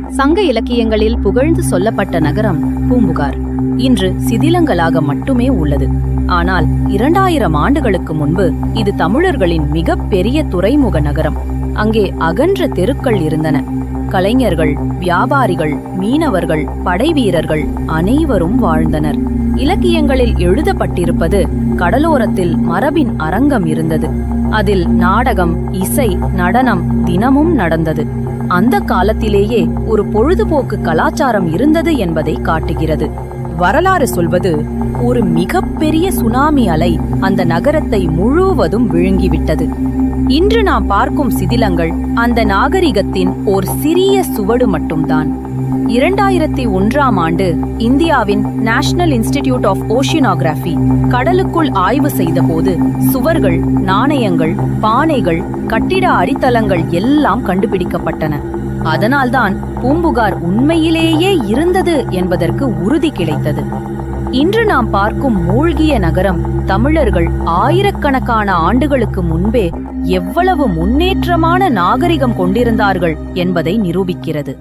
சங்க இலக்கியங்களில் புகழ்ந்து சொல்லப்பட்ட நகரம் பூம்புகார் இன்று சிதிலங்களாக மட்டுமே உள்ளது. ஆனால் 2000 ஆண்டுகளுக்கு முன்பு இது தமிழர்களின் மிகப்பெரிய துறைமுக நகரம். அங்கே அகன்ற தெருக்கள் இருந்தன. கலைஞர்கள், வியாபாரிகள், மீனவர்கள், படைவீரர்கள் அனைவரும் வாழ்ந்தனர். இலக்கியங்களில் எழுதப்பட்டிருப்பது கடலோரத்தில் மரபின் அரங்கம் இருந்தது. அதில் நாடகம், இசை, நடனம் தினமும் நடந்தது. அந்த காலத்திலேயே ஒரு பொழுதுபோக்கு கலாச்சாரம் இருந்தது என்பதை காட்டுகிறது. வரலாறு சொல்வது ஒரு மிகப்பெரிய சுனாமி அலை அந்த நகரத்தை முழுவதும் விழுங்கிவிட்டது. இன்று நாம் பார்க்கும் சிதிலங்கள் அந்த நாகரிகத்தின் ஓர் சிறிய சுவடு மட்டும்தான். 2001ஆம் ஆண்டு இந்தியாவின் நேஷனல் இன்ஸ்டிடியூட் ஆஃப் ஓஷியனோகிராஃபி கடலுக்குள் ஆய்வு செய்தபோது சுவர்கள், நாணயங்கள், பானைகள், கட்டிட அடித்தளங்கள் எல்லாம் கண்டுபிடிக்கப்பட்டன. அதனால்தான் பூம்புகார் உண்மையிலேயே இருந்தது என்பதற்கு உறுதி கிடைத்தது. இன்று நாம் பார்க்கும் மூழ்கிய நகரம் தமிழர்கள் ஆயிரக்கணக்கான ஆண்டுகளுக்கு முன்பே எவ்வளவு முன்னேற்றமான நாகரிகம் கொண்டிருந்தார்கள் என்பதை நிரூபிக்கிறது.